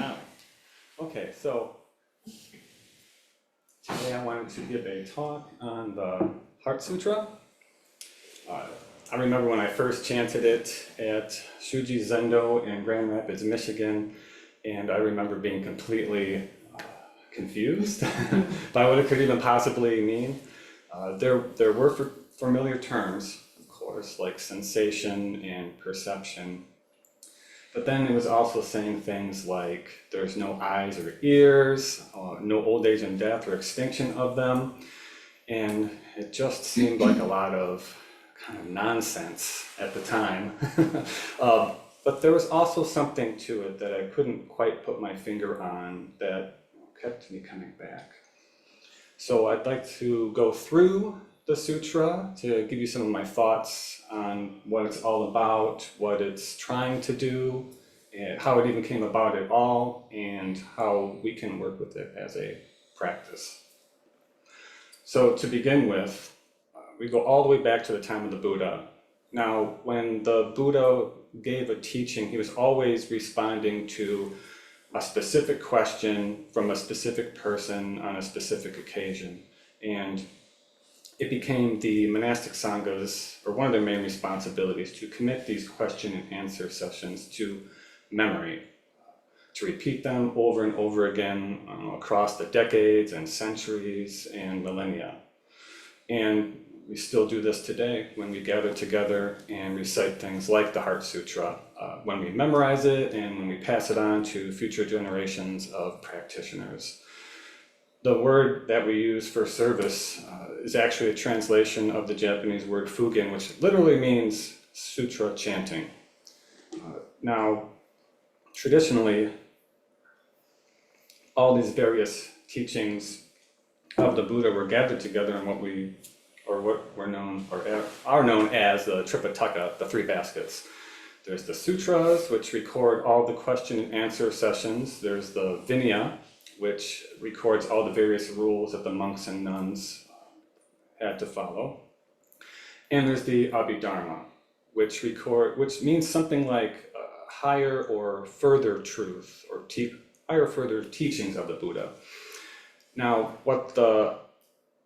Now, okay, so today I wanted to give a talk on the Heart Sutra. I remember when I first chanted it at Shuji Zendo in Grand Rapids, Michigan, and I remember being completely confused by what it could even possibly mean. There were familiar terms, of course, like sensation and perception. But then it was also saying things like there's no eyes or ears, no old age and death or extinction of them. And it just seemed like a lot of kind of nonsense at the time. But there was also something to it that I couldn't quite put my finger on that kept me coming back. So I'd like to go through the sutra to give you some of my thoughts on what it's all about, what it's trying to do, and how it even came about at all, and how we can work with it as a practice. So to begin with, we go all the way back to the time of the Buddha. Now, when the Buddha gave a teaching, he was always responding to a specific question from a specific person on a specific occasion. And it became the monastic sanghas, or one of their main responsibilities, to commit these question and answer sessions to memory, to repeat them over and over again across the decades and centuries and millennia. And we still do this today when we gather together and recite things like the Heart Sutra, when we memorize it and when we pass it on to future generations of practitioners. The word that we use for service is actually a translation of the Japanese word fugen, which literally means sutra chanting. Now, traditionally, all these various teachings of the Buddha were gathered together in what are known as the Tripitaka, the three baskets. There's the sutras, which record all the question and answer sessions. There's the Vinaya, which records all the various rules that the monks and nuns had to follow. And there's the Abhidharma, which means something like higher or further truth, or higher further teachings of the Buddha. Now, what the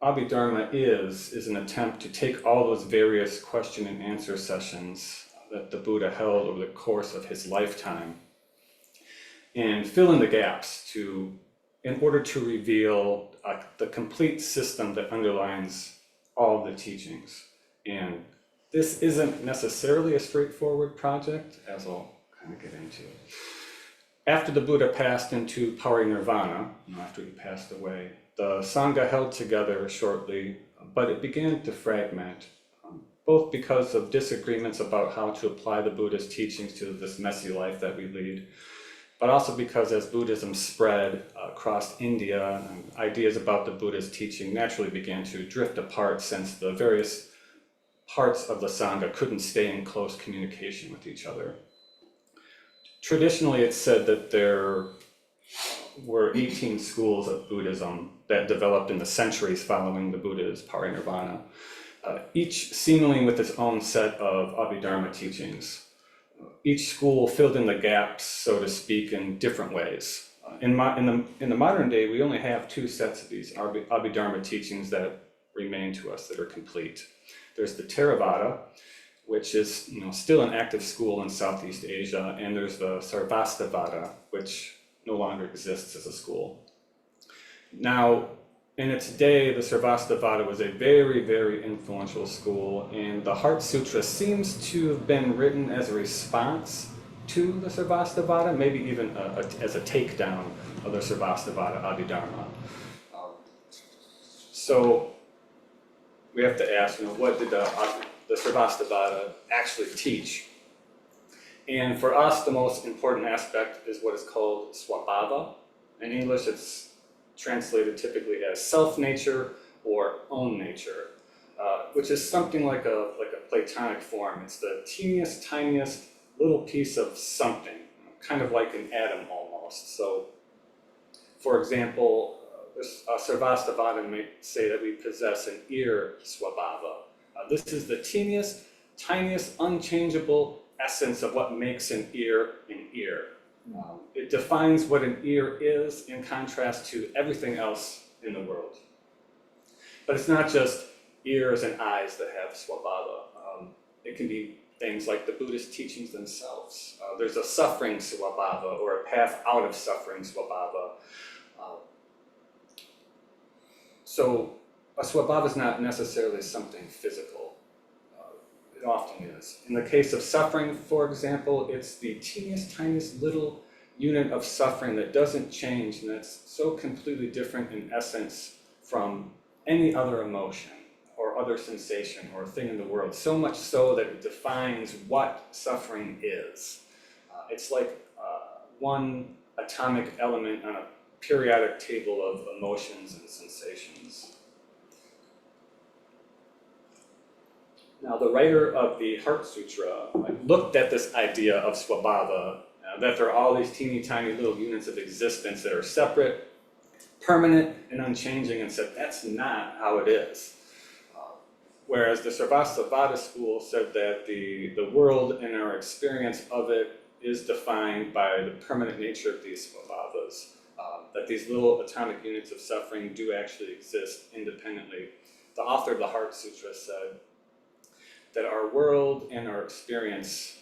Abhidharma is an attempt to take all those various question and answer sessions that the Buddha held over the course of his lifetime and fill in the gaps in order to reveal the complete system that underlines all the teachings. And this isn't necessarily a straightforward project, as I'll kind of get into. After the Buddha passed into parinirvana, after he passed away, the Sangha held together shortly, but it began to fragment, both because of disagreements about how to apply the Buddha's teachings to this messy life that we lead, but also because as Buddhism spread across India, ideas about the Buddha's teaching naturally began to drift apart since the various parts of the Sangha couldn't stay in close communication with each other. Traditionally, it's said that there were 18 schools of Buddhism that developed in the centuries following the Buddha's parinirvana, each seemingly with its own set of Abhidharma teachings. Each school filled in the gaps, so to speak, in different ways. In the modern day, we only have two sets of these Abhidharma teachings that remain to us, that are complete. There's the Theravada, which is still an active school in Southeast Asia, and there's the Sarvastivada, which no longer exists as a school. Now, in its day, the Sarvastivada was a very, very influential school, and the Heart Sutra seems to have been written as a response to the Sarvastivada, maybe even as a takedown of the Sarvastivada Abhidharma. So we have to ask, what did the Sarvastivada actually teach? And for us, the most important aspect is what is called swabhava. In English, it's translated typically as self-nature or own nature, which is something like a Platonic form. It's the teeniest, tiniest little piece of something, kind of like an atom almost. So, for example, Sarvastivada may say that we possess an ear swabhava. This is the teeniest, tiniest, unchangeable essence of what makes an ear an ear. It defines what an ear is in contrast to everything else in the world. But it's not just ears and eyes that have swabhava. It can be things like the Buddhist teachings themselves. There's a suffering swabhava or a path out of suffering swabhava. So a swabhava is not necessarily something physical. It often is. In the case of suffering, for example, it's the teeniest, tiniest little unit of suffering that doesn't change and that's so completely different in essence from any other emotion or other sensation or thing in the world, so much so that it defines what suffering is. It's like one atomic element on a periodic table of emotions and sensations. Now, the writer of the Heart Sutra looked at this idea of swabhava, that there are all these teeny tiny little units of existence that are separate, permanent, and unchanging, and said that's not how it is. Whereas the Sarvastivada school said that the world and our experience of it is defined by the permanent nature of these swabhavas, that these little atomic units of suffering do actually exist independently. The author of the Heart Sutra said that our world and our experience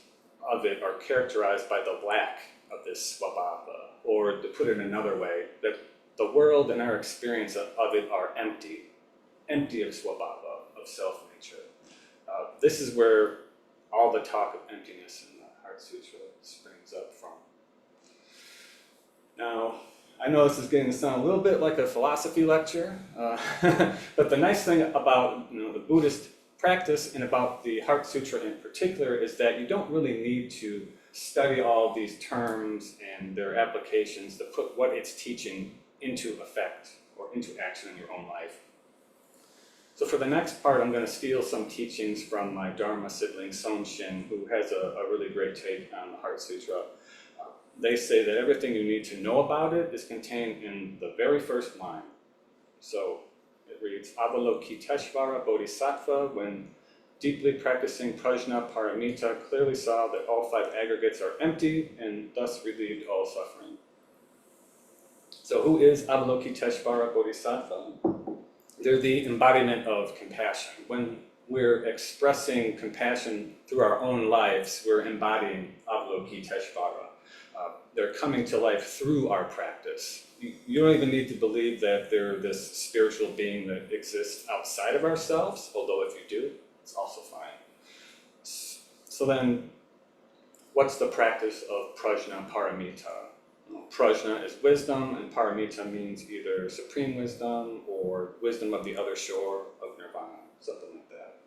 of it are characterized by the lack of this swabhava, or to put it another way, that the world and our experience of it are empty of swabhava, of self-nature. This is where all the talk of emptiness in the Heart Sutra springs up from. Now, I know this is getting to sound a little bit like a philosophy lecture, but the nice thing about the Buddhist practice and about the Heart Sutra in particular is that you don't really need to study all these terms and their applications to put what it's teaching into effect or into action in your own life. So for the next part, I'm going to steal some teachings from my Dharma sibling Sonshin, who has a really great take on the Heart Sutra. They say that everything you need to know about it is contained in the very first line. So it reads, Avalokiteshvara Bodhisattva, when deeply practicing prajna paramita, clearly saw that all five aggregates are empty and thus relieved all suffering. So who is Avalokiteshvara Bodhisattva? They're the embodiment of compassion. When we're expressing compassion through our own lives, we're embodying Avalokiteshvara. They're coming to life through our practice. You don't even need to believe that they're this spiritual being that exists outside of ourselves, although if you do, it's also fine. So then, what's the practice of prajna paramita? Prajna is wisdom, and paramita means either supreme wisdom or wisdom of the other shore of nirvana, something like that.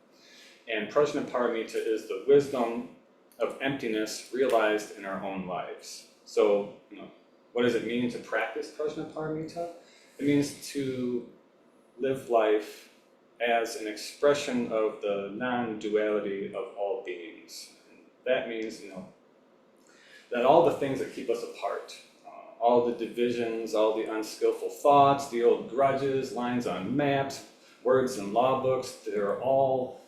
And prajna paramita is the wisdom of emptiness realized in our own lives. So, what does it mean to practice prajna paramita? It means to live life as an expression of the non-duality of all beings. And that means, that all the things that keep us apart, all the divisions, all the unskillful thoughts, the old grudges, lines on maps, words in law books, they're all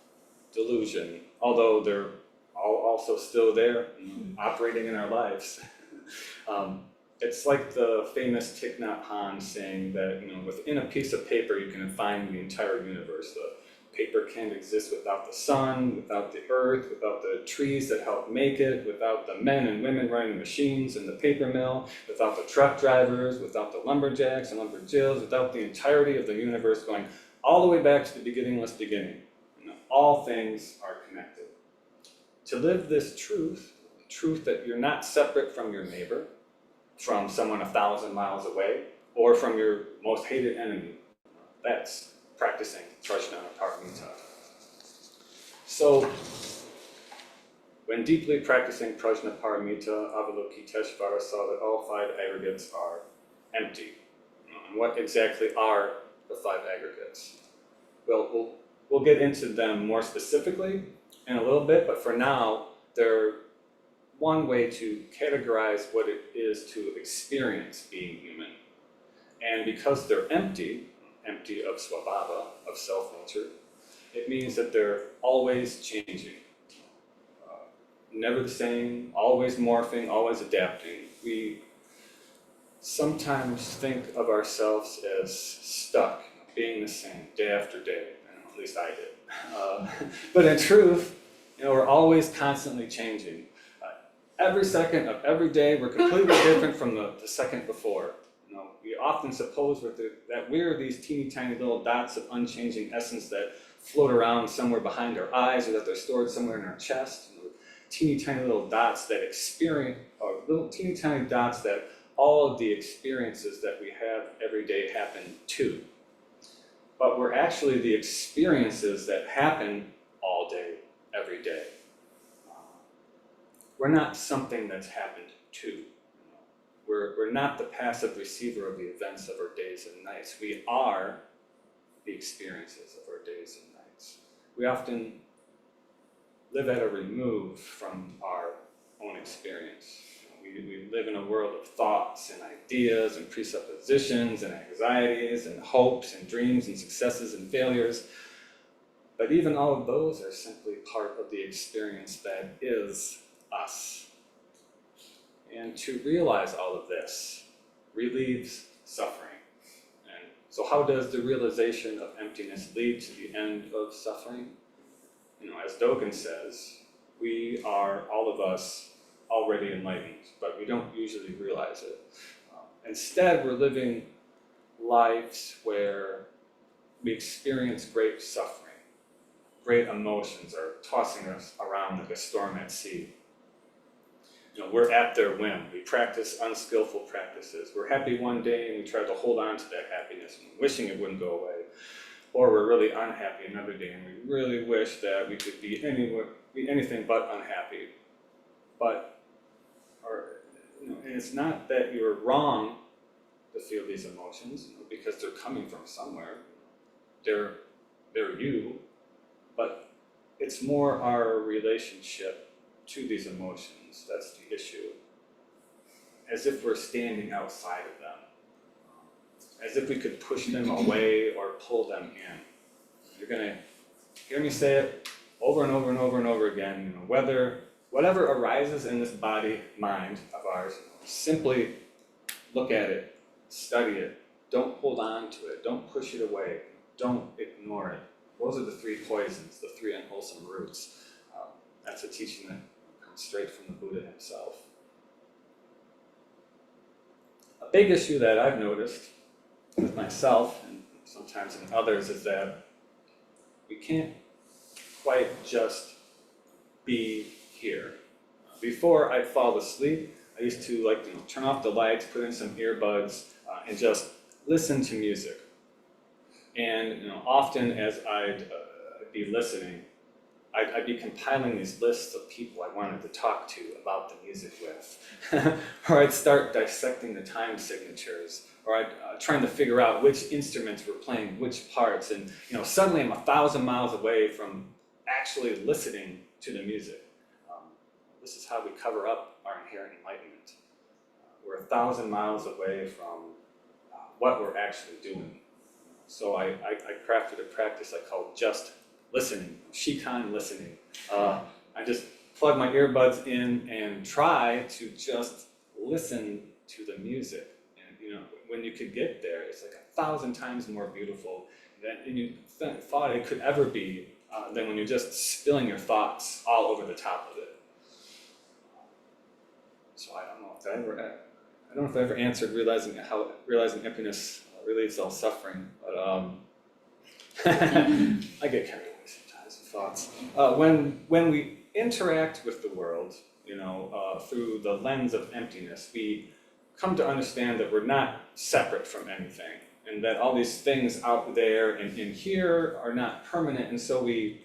delusion, although they're all also still there, operating in our lives. It's like the famous Thich Nhat Hanh saying that, within a piece of paper you can find the entire universe. The paper can't exist without the sun, without the earth, without the trees that help make it, without the men and women running the machines in the paper mill, without the truck drivers, without the lumberjacks and lumberjills, without the entirety of the universe going all the way back to the beginningless beginning. All things are connected. To live this truth, the truth that you're not separate from your neighbor, from someone 1,000 miles away, or from your most hated enemy, that's practicing prajna paramita. So, when deeply practicing prajna paramita, Avalokiteshvara saw that all five aggregates are empty. And what exactly are the five aggregates? Well, we'll get into them more specifically in a little bit, but for now, they're one way to categorize what it is to experience being human. And because they're empty of swabhava, of self-nature, it means that they're always changing. Never the same, always morphing, always adapting. we sometimes think of ourselves as stuck, being the same day after day. At least I did. But in truth, we're always constantly changing. Every second of every day, we're completely different from the second before. We often suppose that we're these teeny tiny little dots of unchanging essence that float around somewhere behind our eyes, or that they're stored somewhere in our chest. Teeny tiny little dots that experience, or little teeny tiny dots that all of the experiences that we have every day happen to. But we're actually the experiences that happen all day, every day. We're not something that's happened to. We're not the passive receiver of the events of our days and nights. We are the experiences of our days and nights. We often live at a remove from our own experience. We live in a world of thoughts and ideas and presuppositions and anxieties and hopes and dreams and successes and failures. But even all of those are simply part of the experience that is us. And to realize all of this relieves suffering. And so how does the realization of emptiness lead to the end of suffering? As Dogen says, we are, all of us, already enlightened, but we don't usually realize it. Instead, we're living lives where we experience great suffering. Great emotions are tossing us around like a storm at sea. We're at their whim. We practice unskillful practices. We're happy one day and we try to hold on to that happiness, wishing it wouldn't go away. Or we're really unhappy another day and we really wish that we could be anything but unhappy. And it's not that you're wrong to feel these emotions, because they're coming from somewhere. They're you, but it's more our relationship to these emotions that's the issue. As if we're standing outside of them. As if we could push them away or pull them in. You're going to hear me say it over and over and over and over again. Whatever arises in this body, mind of ours, simply look at it, study it. Don't hold on to it. Don't push it away. Don't ignore it. Those are the three poisons, the three unwholesome roots. That's a teaching that comes straight from the Buddha himself. A big issue that I've noticed with myself and sometimes in others is that we can't quite just be here. Before I'd fall asleep, I used to turn off the lights, put in some earbuds, and just listen to music. And often as I'd be listening, I'd be compiling these lists of people I wanted to talk to about the music with. Or I'd start dissecting the time signatures, or I'd trying to figure out which instruments were playing which parts, and suddenly I'm 1,000 miles away from actually listening to the music. This is how we cover up our inherent enlightenment. We're 1,000 miles away from what we're actually doing. So I crafted a practice I called just listening, shikan listening. I just plug my earbuds in and try to just listen to the music. And when you could get there, it's like 1,000 times more beautiful than you thought it could ever be than when you're just spilling your thoughts all over the top of it. So I don't know if I ever answered realizing emptiness relieves all suffering, but I get carried away sometimes with thoughts. When we interact with the world, through the lens of emptiness, we come to understand that we're not separate from anything, and that all these things out there and in here are not permanent, and so we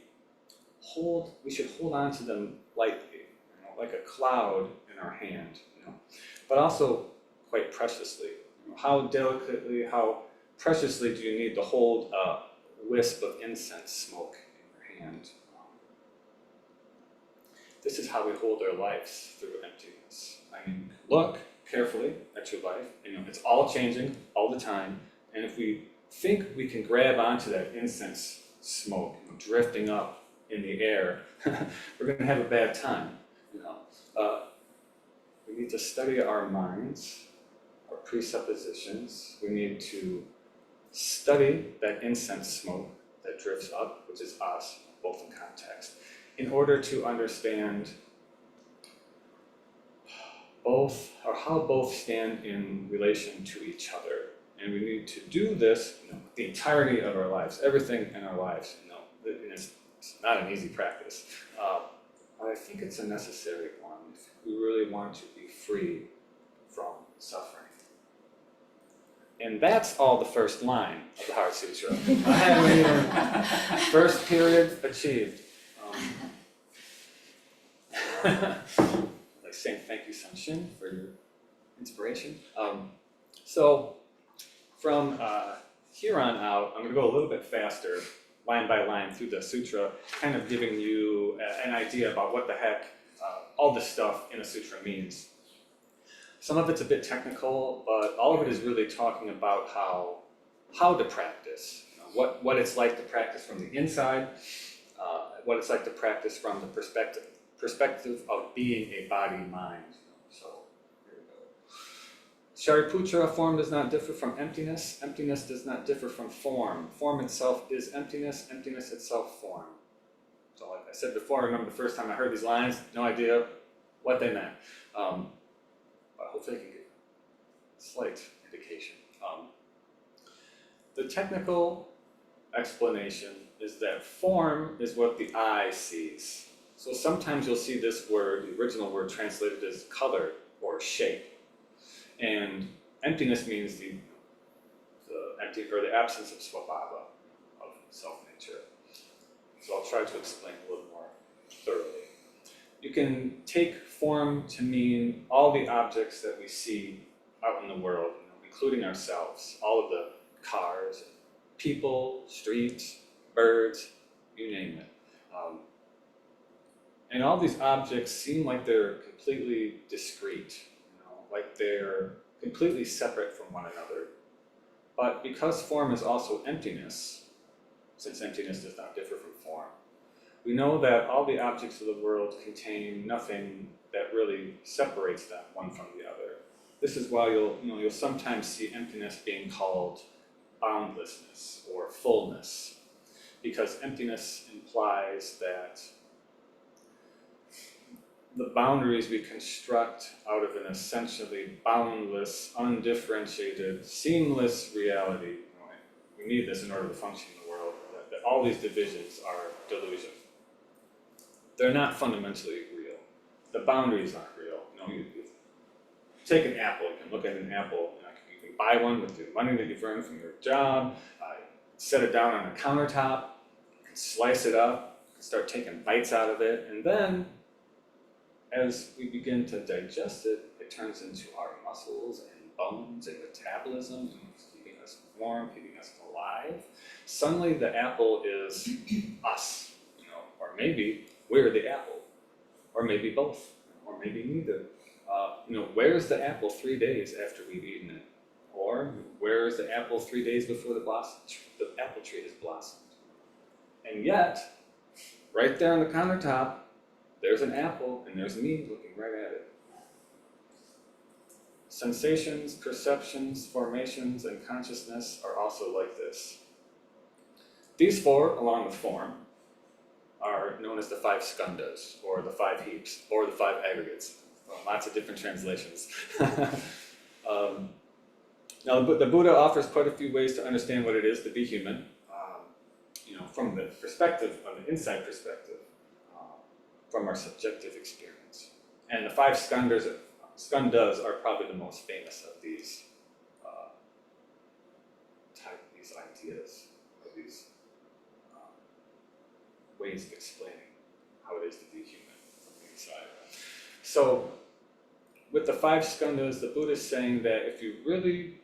should hold on to them lightly, like a cloud in our hand, but also quite preciously. How delicately, how preciously do you need to hold a wisp of incense smoke in your hand? This is how we hold our lives through emptiness. Look carefully at your life. It's all changing all the time, and if we think we can grab onto that incense smoke drifting up in the air, we're going to have a bad time. We need to study our minds, our presuppositions. We need to study that incense smoke that drifts up, which is us, both in context, in order to understand both, or how both stand in relation to each other. And we need to do this, the entirety of our lives, everything in our lives. It's not an easy practice, but I think it's a necessary one if we really want to be free from suffering. And that's all the first line of the Heart Sutra. I haven't even, first period achieved. Like saying thank you, Sanshin, for your inspiration. So from here on out, I'm going to go a little bit faster, line by line through the sutra, kind of giving you an idea about what the heck all this stuff in a sutra means. Some of it's a bit technical, but all of it is really talking about how to practice, what it's like to practice from the inside, what it's like to practice from the perspective of being a body-mind. So here we go. Shariputra, form does not differ from emptiness. Emptiness does not differ from form. Form itself is emptiness. Emptiness itself form. So like I said before, I remember the first time I heard these lines, no idea what they meant. But hopefully I can get a slight indication. The technical explanation is that form is what the eye sees. So sometimes you'll see this word, the original word, translated as color or shape. And emptiness means the empty or the absence of svabhava, of self-nature. So I'll try to explain a little more thoroughly. You can take form to mean all the objects that we see out in the world, including ourselves, all of the cars, people, streets, birds, you name it. And all these objects seem like they're completely discrete, like they're completely separate from one another. But because form is also emptiness, since emptiness does not differ from form, we know that all the objects of the world contain nothing that really separates them one from the other. This is why you'll sometimes see emptiness being called boundlessness or fullness, because emptiness implies that the boundaries we construct out of an essentially boundless, undifferentiated, seamless reality, we need this in order to function in the world, that all these divisions are delusion. They're not fundamentally real. The boundaries aren't real. You take an apple, you can look at an apple, you can buy one with the money that you've earned from your job, set it down on a countertop, you can slice it up, you can start taking bites out of it, and then as we begin to digest it, it turns into our muscles and bones and metabolism, keeping us warm, keeping us alive. Suddenly the apple is us, or maybe we're the apple, or maybe both, or maybe neither. Where's the apple 3 days after we've eaten it? Or where's the apple 3 days before the apple tree has blossomed? And yet, right there on the countertop, there's an apple, and there's me looking right at it. Sensations, perceptions, formations, and consciousness are also like this. These four, along with form, are known as the 5 skandhas, or the 5 heaps, or the 5 aggregates. Lots of different translations. Now, the Buddha offers quite a few ways to understand what it is to be human, from the perspective, on the inside perspective, from our subjective experience. And the 5 skandhas are probably the most famous of these these ideas, or these ways of explaining how it is to be human from the inside. So, with the 5 skandhas, the Buddha is saying that if you really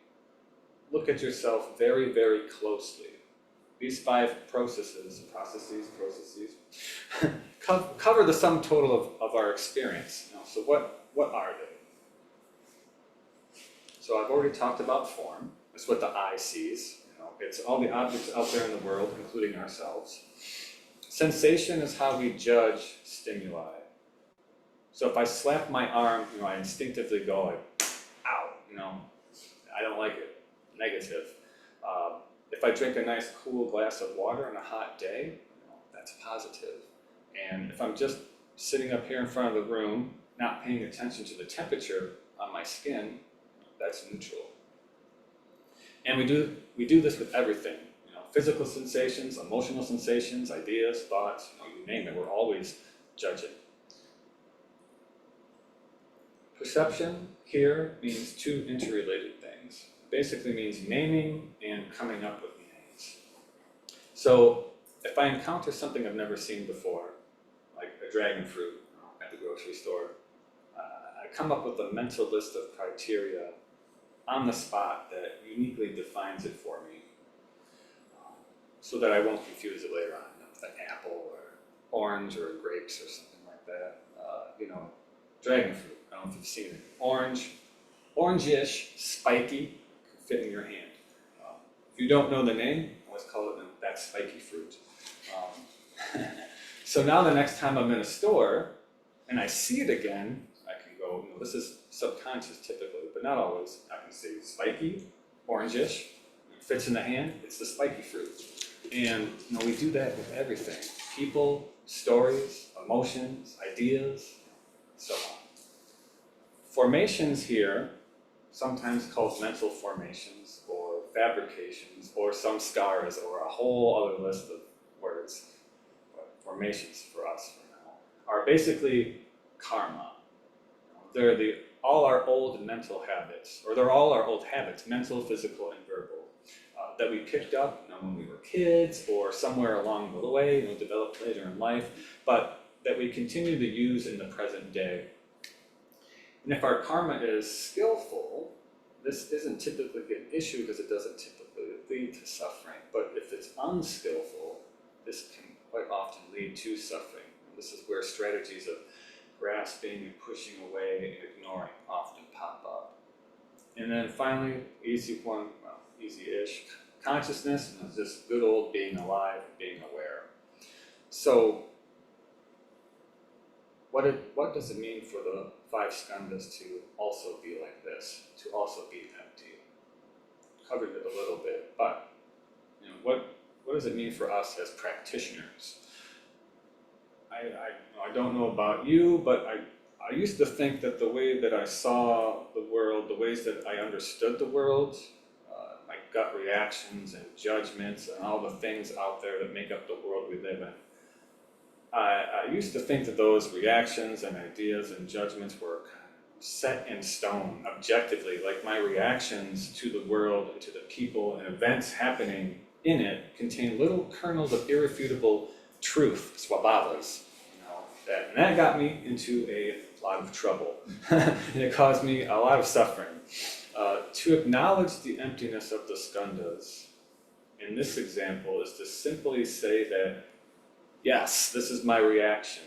look at yourself very, very closely, these 5 processes cover the sum total of our experience. So what are they? So I've already talked about form. It's what the eye sees. It's all the objects out there in the world, including ourselves. Sensation is how we judge stimuli. So if I slap my arm, I instinctively go like, ow, I don't like it, negative. If I drink a nice cool glass of water on a hot day, that's positive. And if I'm just sitting up here in front of the room, not paying attention to the temperature on my skin, that's neutral. And we do this with everything, physical sensations, emotional sensations, ideas, thoughts, you name it, we're always judging. Perception here means two interrelated things. Basically means naming and coming up with names. So if I encounter something I've never seen before, like a dragon fruit at the grocery store, I come up with a mental list of criteria on the spot that uniquely defines it for me, so that I won't confuse it later on with an apple or orange or grapes or something like that. Dragon fruit, I don't know if you've seen it. Orange-ish, spiky, could fit in your hand. If you don't know the name, let's call it that spiky fruit. So now the next time I'm in a store and I see it again, I can go, this is subconscious typically, but not always. I can say spiky, orange-ish, it fits in the hand, it's the spiky fruit. And we do that with everything. People, stories, emotions, ideas, so on. Formations here, sometimes called mental formations or fabrications or samskaras or a whole other list of words, but formations for us for now, are basically karma. They're all our old mental habits, or they're all our old habits, mental, physical, and verbal, that we picked up when we were kids or somewhere along the way, developed later in life, but that we continue to use in the present day. And if our karma is skillful, this isn't typically an issue because it doesn't typically lead to suffering. But if it's unskillful, this can quite often lead to suffering. And this is where strategies of grasping and pushing away and ignoring often pop up. And then finally, easy one, easy-ish, consciousness, and this good old being alive, being aware. So, what does it mean for the 5 skandhas to also be like this, to also be empty? Covered it a little bit, but what does it mean for us as practitioners? I don't know about you, but I used to think that the way that I saw the world, the ways that I understood the world, my gut reactions and judgments and all the things out there that make up the world we live in, I used to think that those reactions and ideas and judgments were set in stone, objectively, like my reactions to the world and to the people and events happening in it contain little kernels of irrefutable truth, swabhavas, and that got me into a lot of trouble, and it caused me a lot of suffering. To acknowledge the emptiness of the skandhas in this example is to simply say that, yes, this is my reaction.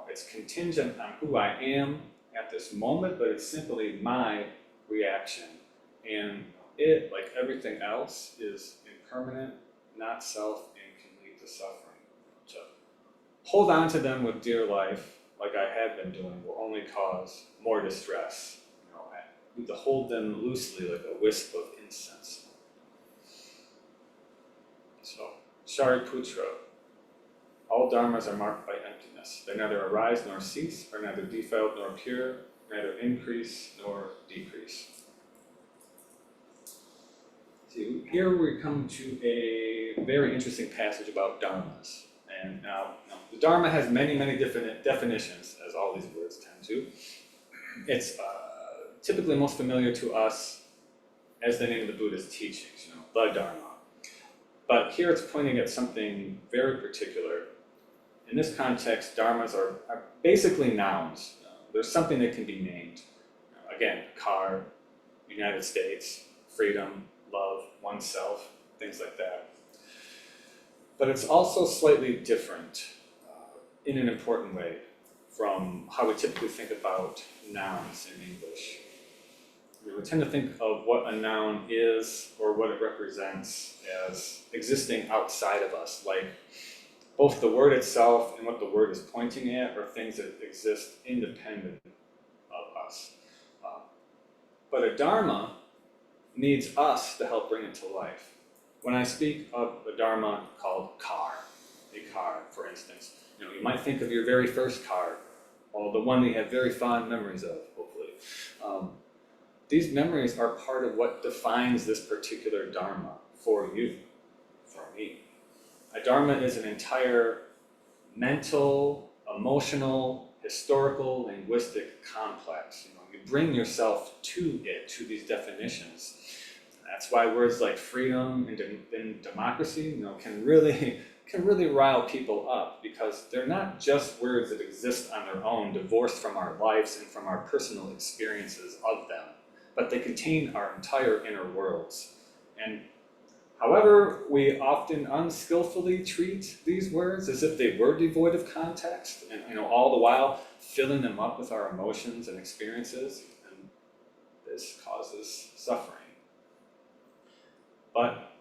It's contingent on who I am at this moment, but it's simply my reaction. And it, like everything else, is impermanent, not self, and can lead to suffering. To hold on to them with dear life, like I have been doing, will only cause more distress. I need to hold them loosely like a wisp of incense. So, Shariputra. All dharmas are marked by emptiness. They neither arise nor cease, are neither defiled nor pure, neither increase nor decrease. See, here we come to a very interesting passage about dharmas. And now, the dharma has many, many different definitions, as all these words tend to. It's typically most familiar to us as the name of the Buddha's teachings, the Dharma. But here it's pointing at something very particular. In this context, dharmas are basically nouns. There's something that can be named. Again, car, United States, freedom, love, oneself, things like that. But it's also slightly different in an important way from how we typically think about nouns in English. We tend to think of what a noun is or what it represents as existing outside of us, like both the word itself and what the word is pointing at are things that exist independent of us. But a Dharma needs us to help bring it to life. When I speak of a Dharma called car, a car, for instance, you might think of your very first car, or the one that you have very fond memories of, hopefully. These memories are part of what defines this particular Dharma for you, for me. A Dharma is an entire mental, emotional, historical, linguistic complex. You bring yourself to it, to these definitions. That's why words like freedom and democracy, can really rile people up, because they're not just words that exist on their own, divorced from our lives and from our personal experiences of them, but they contain our entire inner worlds. And however, we often unskillfully treat these words as if they were devoid of context, and all the while filling them up with our emotions and experiences, and this causes suffering. But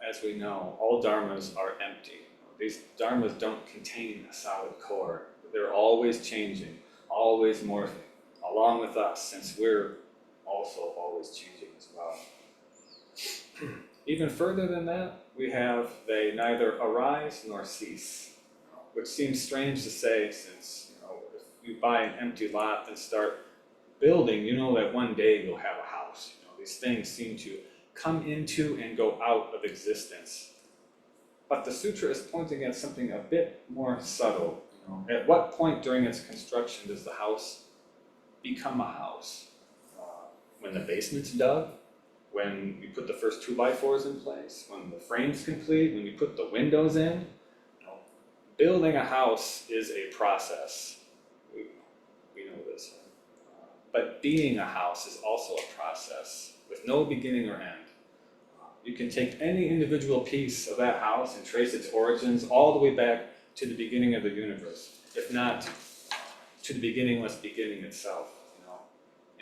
as we know, all dharmas are empty. These dharmas don't contain a solid core. They're always changing, always morphing, along with us, since we're also always changing as well. Even further than that, we have they neither arise nor cease, which seems strange to say, since if you buy an empty lot and start building, you know that one day you'll have a house. These things seem to come into and go out of existence. But the sutra is pointing at something a bit more subtle. At what point during its construction does the house become a house? When the basement's dug? When we put the first 2x4s in place? When the frame's complete? When we put the windows in? Building a house is a process. We know this. But being a house is also a process with no beginning or end. You can take any individual piece of that house and trace its origins all the way back to the beginning of the universe, if not to the beginningless beginning itself.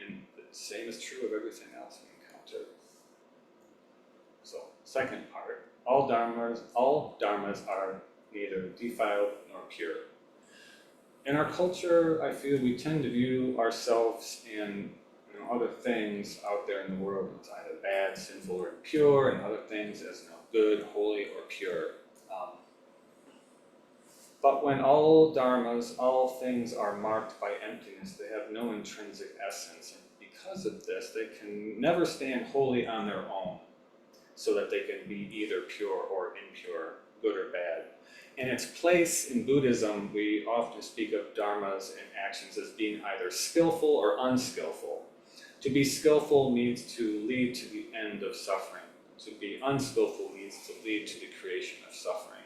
And the same is true of everything else we encounter. So, second part, all dharmas are neither defiled nor pure. In our culture, I feel we tend to view ourselves and other things out there in the world as either bad, sinful, or impure, and other things as good, holy, or pure. But when all dharmas, all things are marked by emptiness, they have no intrinsic essence. And because of this, they can never stand wholly on their own, so that they can be either pure or impure, good or bad. In its place in Buddhism, we often speak of dharmas and actions as being either skillful or unskillful. To be skillful means to lead to the end of suffering. To be unskillful means to lead to the creation of suffering.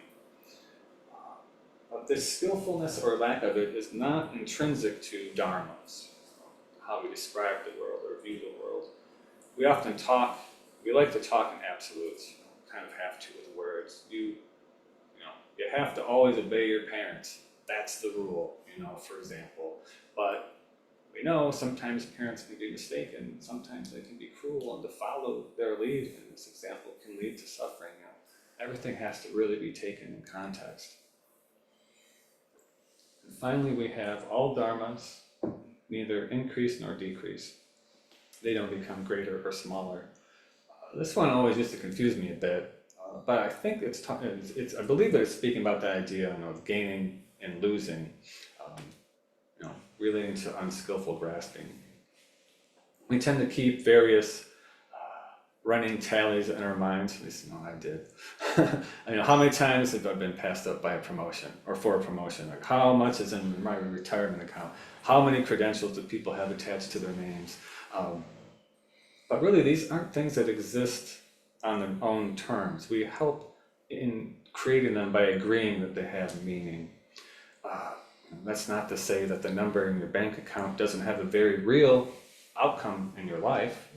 But this skillfulness or lack of it is not intrinsic to dharmas, how we describe the world or view the world. We like to talk in absolutes, kind of have to with words. You have to always obey your parents. That's the rule, for example. But we know sometimes parents can be mistaken. Sometimes they can be cruel, and to follow their lead in this example can lead to suffering. Everything has to really be taken in context. And finally, we have all dharmas neither increase nor decrease. They don't become greater or smaller. This one always used to confuse me a bit, but I think I believe that it's speaking about the idea of gaining and losing, relating to unskillful grasping. We tend to keep various running tallies in our minds. At least, I did. How many times have I been passed up by a promotion or for a promotion? Like, how much is in my retirement account? How many credentials do people have attached to their names? But really, these aren't things that exist on their own terms. We help in creating them by agreeing that they have meaning. That's not to say that the number in your bank account doesn't have a very real outcome in your life,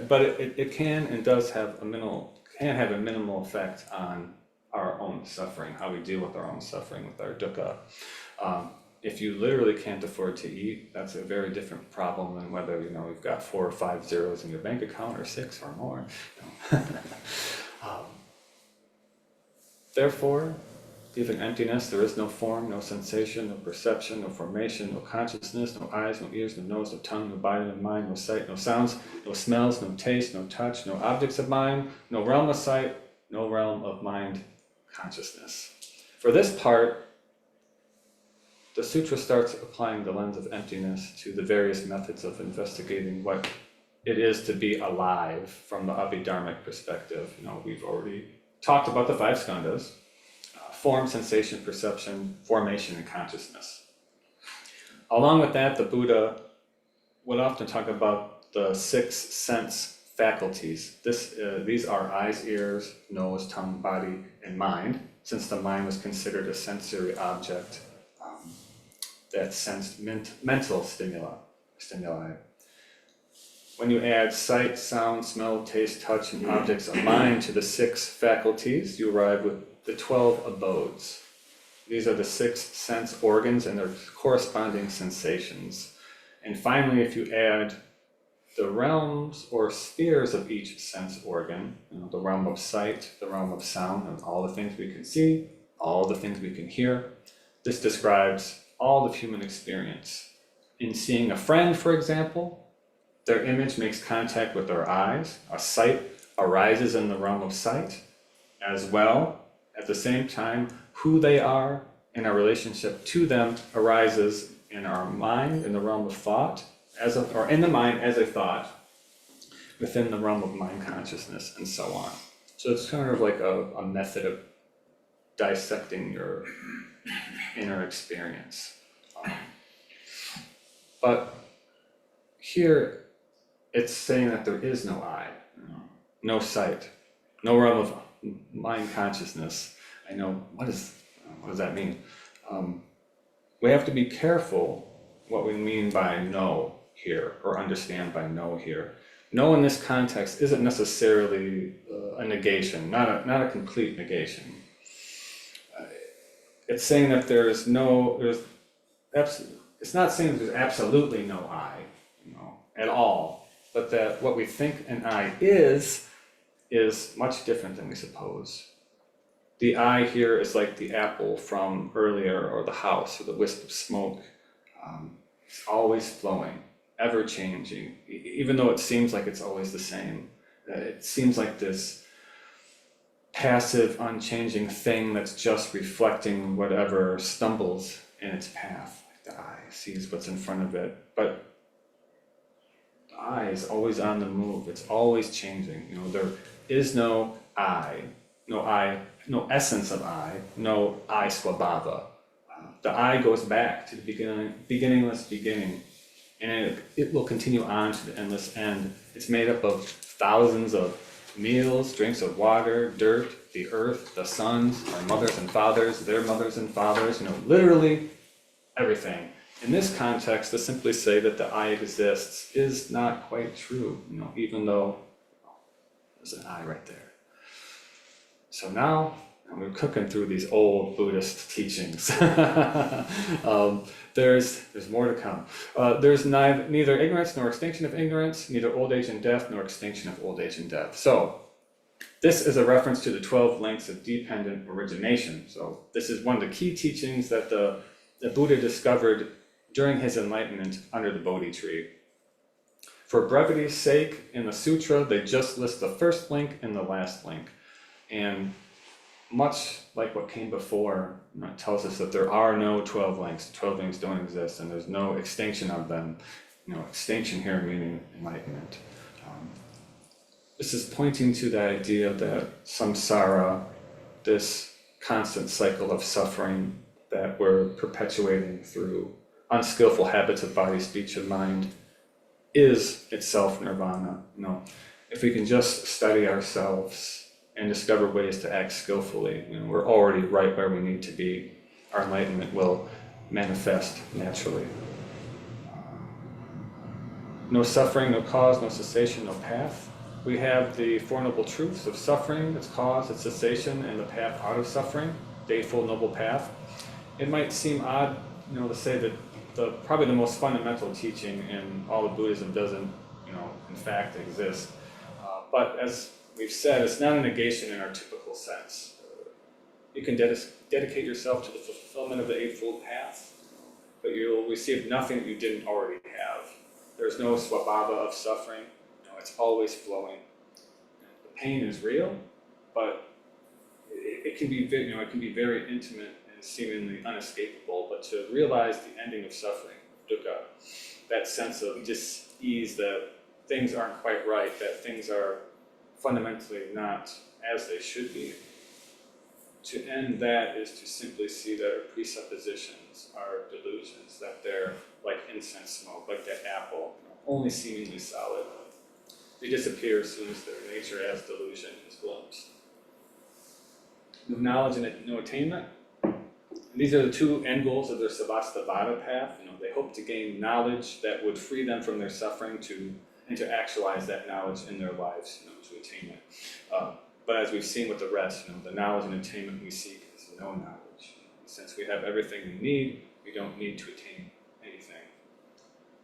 but it can and does have a minimal effect on our own suffering, how we deal with our own suffering, with our dukkha. If you literally can't afford to eat, that's a very different problem than whether you've got 4 or 5 zeros in your bank account or 6 or more. Therefore, leaving emptiness, there is no form, no sensation, no perception, no formation, no consciousness, no eyes, no ears, no nose, no tongue, no body, no mind, no sight, no sounds, no smells, no taste, no touch, no objects of mind, no realm of sight, no realm of mind consciousness. For this part, the sutra starts applying the lens of emptiness to the various methods of investigating what it is to be alive from the Abhidharmic perspective. We've already talked about the five skandhas: form, sensation, perception, formation, and consciousness. Along with that, the Buddha would often talk about the 6 sense faculties. These are eyes, ears, nose, tongue, body, and mind, since the mind was considered a sensory object that sensed mental stimuli. When you add sight, sound, smell, taste, touch, and objects of mind to the 6 faculties, you arrive with the 12 abodes. These are the 6 sense organs and their corresponding sensations. And finally, if you add the realms or spheres of each sense organ, the realm of sight, the realm of sound, and all the things we can see, all the things we can hear, this describes all of human experience. In seeing a friend, for example, their image makes contact with our eyes. A sight arises in the realm of sight as well. At the same time, who they are and our relationship to them arises in our mind, in the realm of thought, or in the mind as a thought, within the realm of mind consciousness, and so on. So it's kind of like a method of dissecting your inner experience. But here it's saying that there is no I, no sight, no realm of mind consciousness. I know, what does that mean? We have to be careful what we mean by know here, or understand by know here. Know in this context isn't necessarily a negation, not a complete negation. It's saying that it's not saying that there's absolutely no I, at all, but that what we think an I is much different than we suppose. The I here is like the apple from earlier, or the house, or the wisp of smoke. It's always flowing, ever changing, even though it seems like it's always the same. It seems like this passive, unchanging thing that's just reflecting whatever stumbles in its path. Like the eye sees what's in front of it, but the eye is always on the move. It's always changing. There is no I, no essence of I, no I swabhava. The I goes back to the beginningless beginning, and it will continue on to the endless end. It's made up of thousands of meals, drinks of water, dirt, the earth, the suns, our mothers and fathers, their mothers and fathers, literally everything. In this context, to simply say that the I exists is not quite true, even though there's an I right there. So now, we're cooking through these old Buddhist teachings. There's more to come. There's neither ignorance nor extinction of ignorance, neither old age and death nor extinction of old age and death. So this is a reference to the 12 links of dependent origination. So this is one of the key teachings that the Buddha discovered during his enlightenment under the Bodhi tree. For brevity's sake, in the sutra, they just list the first link and the last link. And much like what came before, it tells us that there are no 12 links. 12 links don't exist, and there's no extinction of them. Extinction here meaning enlightenment. This is pointing to the idea that samsara, this constant cycle of suffering that we're perpetuating through unskillful habits of body, speech, and mind, is itself nirvana. If we can just study ourselves and discover ways to act skillfully, we're already right where we need to be. Our enlightenment will manifest naturally. No suffering, no cause, no cessation, no path. We have the Four Noble Truths of suffering, its cause, its cessation, and the path out of suffering, the Eightfold Noble Path. It might seem odd, to say that probably the most fundamental teaching in all of Buddhism doesn't, in fact exist. But as we've said, it's not a negation in our typical sense. You can dedicate yourself to the fulfillment of the Eightfold Path, but you'll receive nothing that you didn't already have. There's no swabhava of suffering. It's always flowing. The pain is real, but it can be, it can be very intimate and seemingly unescapable. But to realize the ending of suffering, dukkha, that sense of dis-ease that things aren't quite right, that things are fundamentally not as they should be. To end that is to simply see that our presuppositions are delusions, that they're like incense smoke, like that apple, only seemingly solid. They disappear as soon as their nature as delusion is glimpsed. No knowledge and no attainment. And these are the two end goals of their Savastivada path. They hope to gain knowledge that would free them from their suffering and to actualize that knowledge in their lives, to attainment. But as we've seen with the rest, the knowledge and attainment we seek is no knowledge. Since we have everything we need, we don't need to attain anything.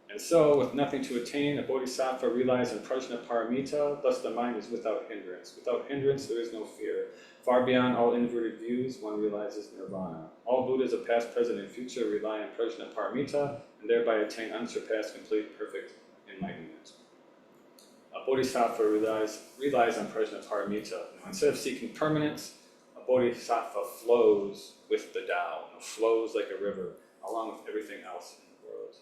And so, with nothing to attain, a bodhisattva relies on prajnaparamita, thus the mind is without hindrance. Without hindrance, there is no fear. Far beyond all inverted views, one realizes nirvana. All Buddhas of past, present, and future rely on prajnaparamita, and thereby attain unsurpassed, complete, perfect enlightenment. A bodhisattva relies on prajnaparamita. Instead of seeking permanence, a bodhisattva flows with the Tao, flows like a river, along with everything else in the world,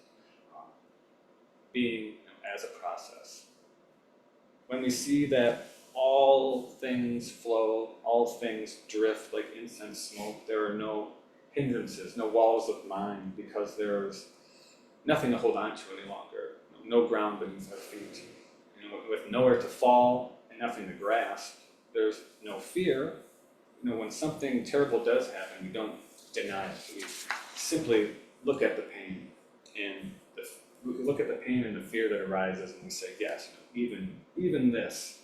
being as a process. When we see that all things flow, all things drift like incense smoke, there are no hindrances, no walls of mind, because there's nothing to hold on to any longer, no ground beneath our feet. With nowhere to fall and nothing to grasp, there's no fear. When something terrible does happen, we don't deny it. We simply look at the pain and the fear that arises, and we say, yes, even this,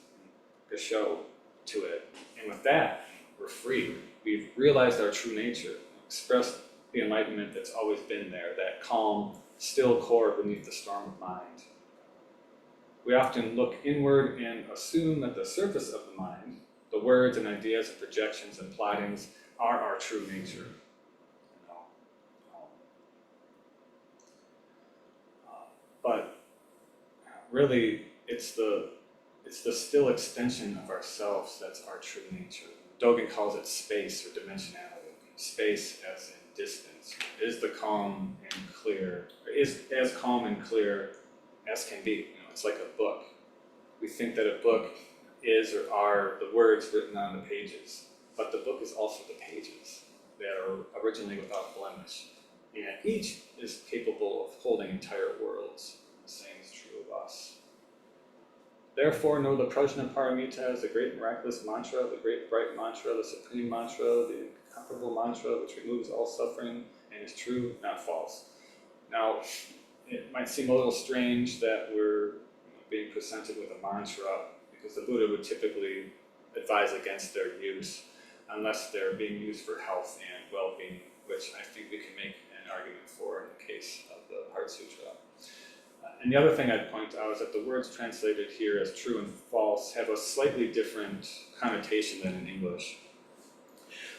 to show to it. And with that, we're free. We've realized our true nature, expressed the enlightenment that's always been there, that calm, still core beneath the storm of mind. We often look inward and assume that the surface of the mind, the words and ideas and projections and plottings, are our true nature. But really, it's the still extension of ourselves that's our true nature. Dogen calls it space or dimensionality. Space as in distance. Is the calm and clear, is as calm and clear as can be. It's like a book. We think that a book is or are the words written on the pages, but the book is also the pages that are originally without blemish. And each is capable of holding entire worlds. The same is true of us. Therefore, know the prajnaparamita as the great miraculous mantra, the great bright mantra, the supreme mantra, the incomparable mantra which removes all suffering and is true, not false. Now, it might seem a little strange that we're being presented with a mantra, because the Buddha would typically advise against their use unless they're being used for health and well-being, which I think we can make an argument for in the case of the Heart Sutra. And the other thing I'd point out is that the words translated here as true and false have a slightly different connotation than in English.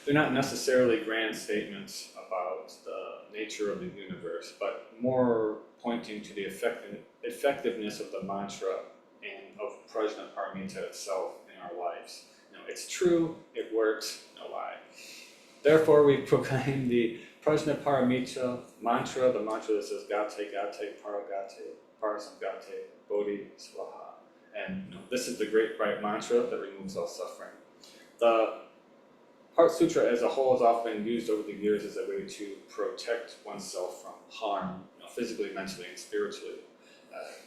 They're not necessarily grand statements about the nature of the universe, but more pointing to the effectiveness of the mantra and of prajnaparamita itself in our lives. It's true, it works, no lie. Therefore, we proclaim the prajnaparamita mantra, the mantra that says Gate, Gate, Paragate, Parasamgate, Bodhi, Swaha. And this is the great bright mantra that removes all suffering. The Heart Sutra as a whole has often been used over the years as a way to protect oneself from harm, physically, mentally, and spiritually.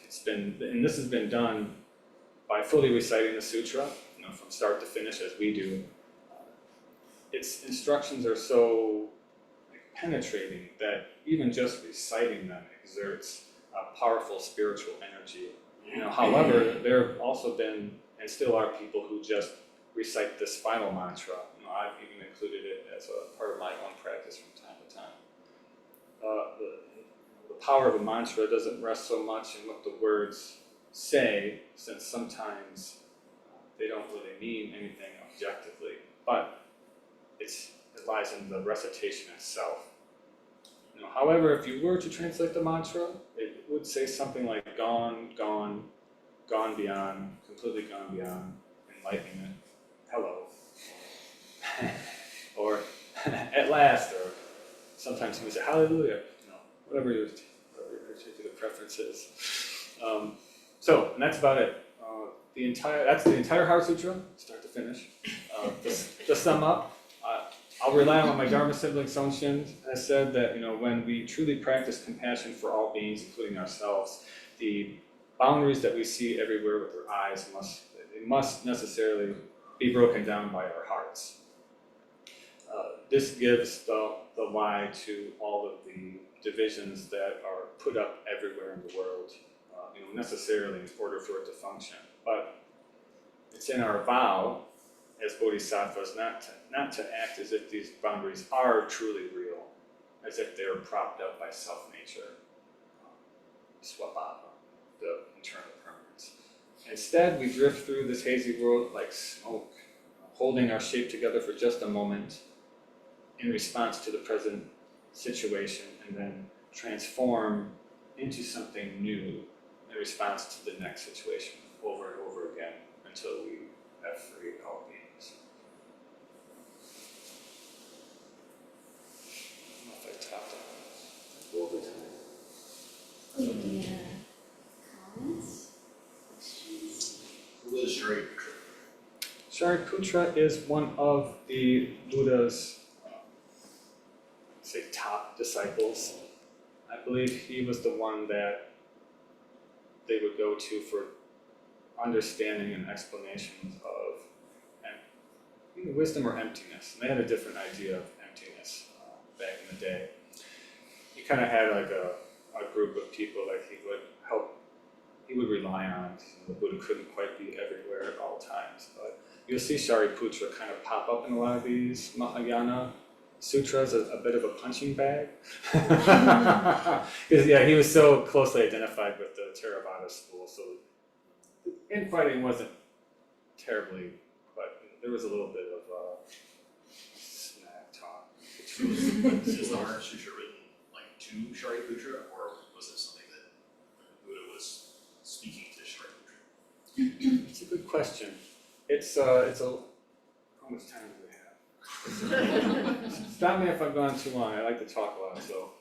This has been done by fully reciting the sutra, from start to finish, as we do. Its instructions are so penetrating that even just reciting them exerts a powerful spiritual energy. However, there have also been and still are people who just recite this final mantra. I've even included it as a part of my own practice from time to time. The power of a mantra doesn't rest so much in what the words say, since sometimes they don't really mean anything objectively, but it's lies in the recitation itself. However, if you were to translate the mantra, it would say something like gone, gone, gone beyond, completely gone beyond, enlightenment, hello, or at last, or sometimes you would say hallelujah, whatever your particular preference is. And that's about it. That's the entire Heart Sutra, start to finish. To sum up, I'll rely on what my Dharma sibling Sonshin has said, that when we truly practice compassion for all beings, including ourselves, the boundaries that we see everywhere with our eyes must necessarily be broken down by our hearts. This gives the why to all of the divisions that are put up everywhere in the world, necessarily in order for it to function. But it's in our vow as bodhisattvas not to act as if these boundaries are truly real, as if they're propped up by self-nature, swabhava, the internal permanence. Instead, we drift through this hazy world like smoke, holding our shape together for just a moment in response to the present situation, and then transform into something new in response to the next situation over and over again until we have freed all beings. I don't know if I topped it over time. Any comments? Questions? Who is Shariputra? Shariputra is one of the Buddha's top disciples. I believe he was the one that they would go to for understanding and explanations of either wisdom or emptiness. And they had a different idea of emptiness back in the day. He kind of had like a group of people that he would rely on. The Buddha couldn't quite be everywhere at all times. But you'll see Shariputra kind of pop up in a lot of these Mahayana sutras, a bit of a punching bag. Because he was so closely identified with the Theravada school, so infighting wasn't terribly, but there was a little bit of smack talk. Is the Heart Sutra written like to Shariputra, or was it something that the Buddha was speaking to Shariputra? It's a good question. It's a how much time do we have? Stop me if I've gone too long. I like to talk a lot, so.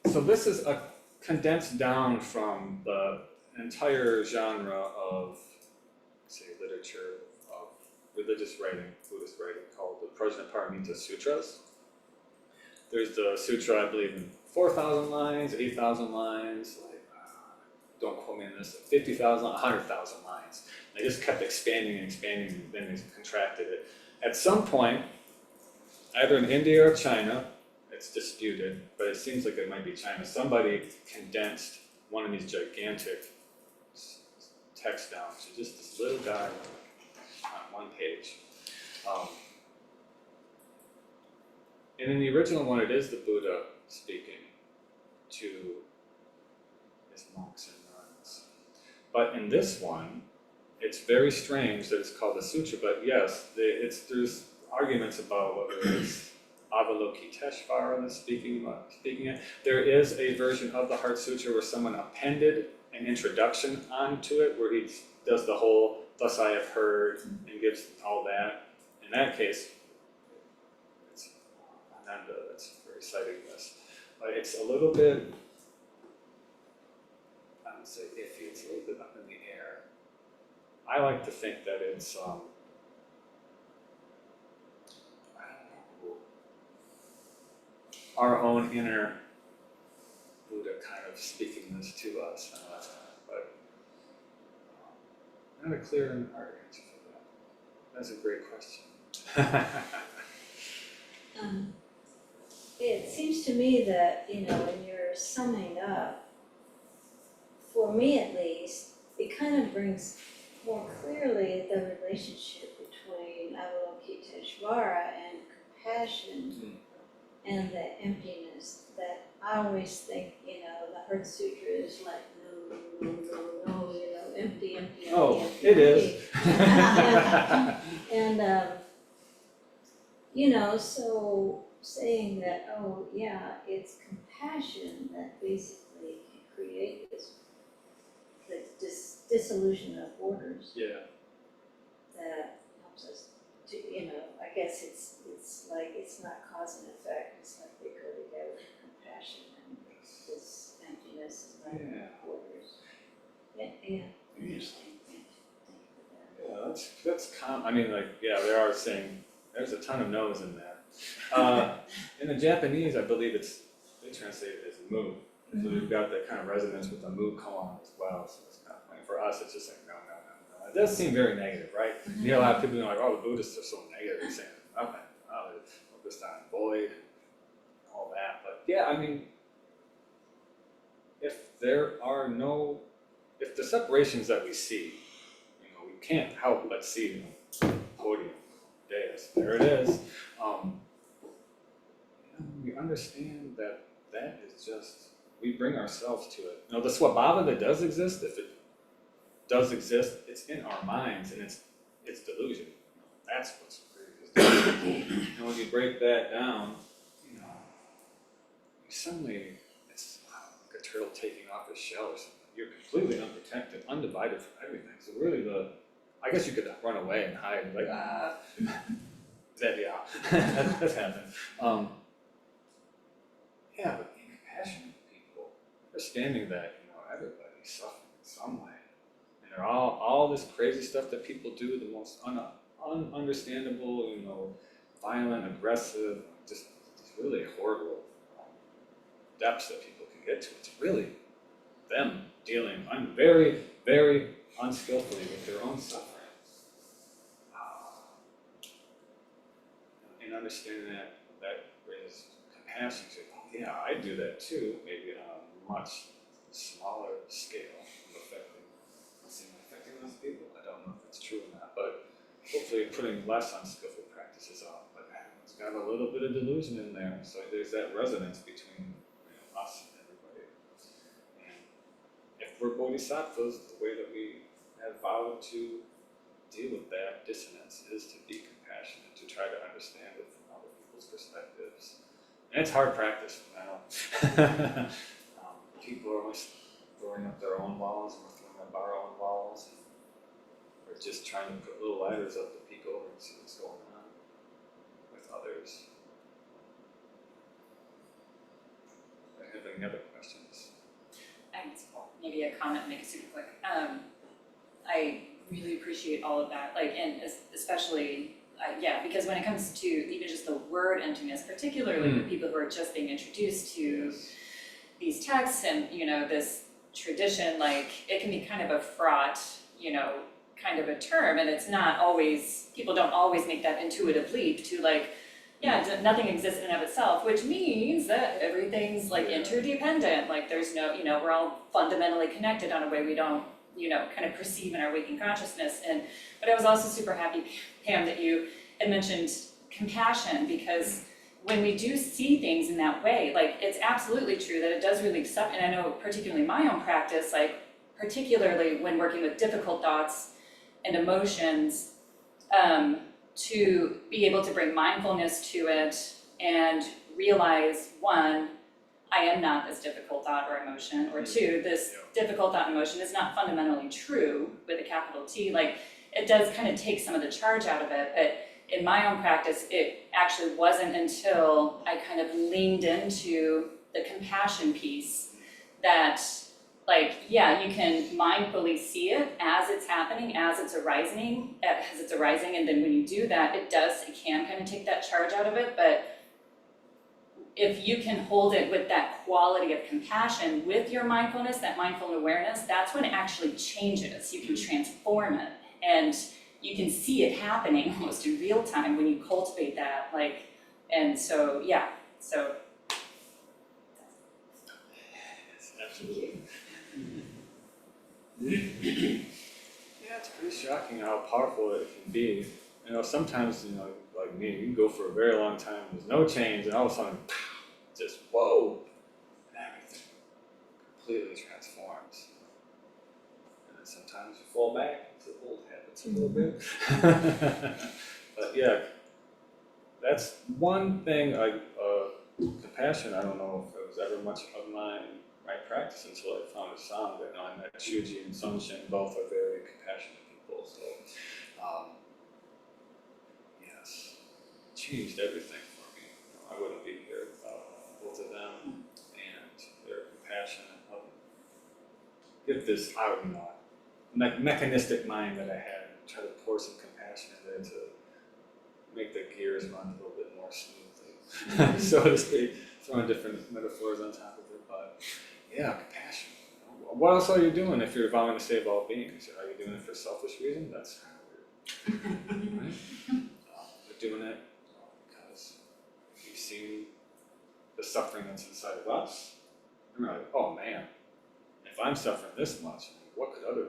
So this is a condensed down from the entire genre of, say, literature, of religious writing, Buddhist writing, called the Prajnaparamita Sutras. There's the sutra, I believe, in 4,000 lines, 8,000 lines, don't quote me on this, 50,000, 100,000 lines. They just kept expanding and expanding, and then they contracted it. At some point, either in India or China, it's disputed, but it seems like it might be China, somebody condensed one of these gigantic texts down to just this little guy on one page. And in the original one, it is the Buddha speaking to his monks and nuns. But in this one, it's very strange that it's called a sutra, but yes, there's arguments about whether it's Avalokiteshvara that's speaking it. There is a version of the Heart Sutra where someone appended an introduction onto it, where he does the whole "thus I have heard" and gives all that. In that case, it's Ananda that's reciting this. But it's a little bit, I don't say iffy, it's a little bit up in the air. I like to think that it's, our own inner Buddha kind of speaking this to us, but not a clear and hard answer for that. That's a great question. It seems to me that, when you're summing up, for me at least, it kind of brings more clearly the relationship between Avalokiteshvara and compassion and the emptiness, that I always think, the Heart Sutra is like, no, empty, Oh, empty, it is. you know, so saying that, oh, yeah, it's compassion that basically can create this dissolution of borders Yeah. that helps us to, you know, I guess it's like, it's not cause and effect, it's like they go together, compassion and this emptiness is not Yeah. borders. Yeah, yeah. Interesting. Yeah, that's I mean, like, yeah, they are saying, there's a ton of no's in there. In the Japanese, I believe they translate it as mu. So we've got that kind of resonance with the mu koan as well, so it's kind of funny. For us, it's just like, no. It does seem very negative, right? You hear a lot of people being like, oh, the Buddhists are so negative, they're saying nothing, oh, they're focused on void and all that. But yeah, I mean, if the separations that we see, you know, we can't help but see, you know, podium, dais, there it is. You know, we understand that is just, we bring ourselves to it. You know, the swabhava that does exist, if it does exist, it's in our minds and it's delusion. That's what's crazy. And when you break that down, you know, you suddenly, it's like a turtle taking off its shell or something. You're completely unprotected, undivided from everything. So really I guess you could run away and hide, like, that's happened. Yeah, but being compassionate to people, understanding that, you know, everybody's suffering in some way. And they're all this crazy stuff that people do, the most ununderstandable, you know, violent, aggressive, just really horrible depths that people can get to. It's really them dealing very, very unskillfully with their own suffering. And understanding that raises compassion to, oh yeah, I do that too, maybe on a much smaller scale of affecting those people. I don't know if it's true or not, but hopefully putting less unskillful practices on. But it's got a little bit of delusion in there, so there's that resonance between, you know, us and everybody. And if we're bodhisattvas, the way that we have vowed to deal with that dissonance is to be compassionate, to try to understand it from other people's perspectives. And it's hard practice, I know. People are always throwing up their own walls, and we're throwing up our own walls. And we're just trying to put little ladders up to peek over and see what's going on with others. Do I have any other questions? I guess maybe a comment, make it super quick. I really appreciate all of that, like, and especially, yeah, because when it comes to even just the word emptiness, particularly with people who are just being introduced to these texts and, you know, this tradition, like, it can be kind of a fraught, you know, kind of a term, and it's not always, people don't always make that intuitive leap to, like, yeah, nothing exists in and of itself, which means that everything's, like, interdependent, like, there's no, you know, we're all fundamentally connected on a way we don't, you know, kind of perceive in our waking consciousness. But I was also super happy, Pam, that you had mentioned compassion, because when we do see things in that way, like, it's absolutely true that it does really suck. And I know particularly my own practice, like, particularly when working with difficult thoughts and emotions, to be able to bring mindfulness to it and realize, one, I am not this difficult thought or emotion, or two, this difficult thought and emotion is not fundamentally true with a capital T. Like, it does kind of take some of the charge out of it, but in my own practice, it actually wasn't until I kind of leaned into the compassion piece that, like, yeah, you can mindfully see it as it's happening, as it's arising, and then when you do that, it can kind of take that charge out of it, but if you can hold it with that quality of compassion with your mindfulness, that mindful awareness, that's when it actually changes. You can transform it, and you can see it happening almost in real time when you cultivate that, like, and so, yeah, so. Yes, absolutely. Yeah, it's pretty shocking how powerful it can be. You know, sometimes, you know, like me, you can go for a very long time, there's no change, and all of a sudden, just whoa, and everything completely transforms. And then sometimes you fall back into old habits a little bit. But yeah, that's one thing compassion, I don't know if it was ever much of my practice until I found a Sangha. I met Shuji and Sonshin, both are very compassionate people, so, yes, changed everything for me. I wouldn't be here without both of them and their compassion and helping get this out, mechanistic mind that I had, and try to pour some compassion in there to make the gears run a little bit more smoothly, so to speak, throwing different metaphors on top of it, but yeah, compassion. What else are you doing if you're vowing to save all beings? Are you doing it for selfish reasons? That's kind of weird, right? We're doing it because we've seen the suffering that's inside of us, and we're like, oh man, if I'm suffering this much,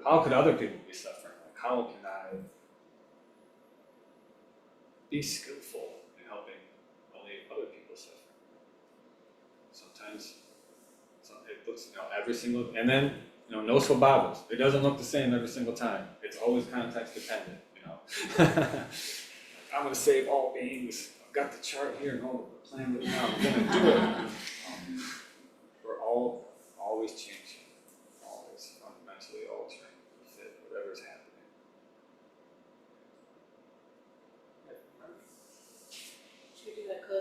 how could other people be suffering? Like, how can I be skillful in helping alleviate other people's suffering? Sometimes it looks, every single, and then, no swabhavas. It doesn't look the same every single time. It's always context dependent, I'm gonna save all beings. I've got the chart here and all the plan written out. I'm gonna do it.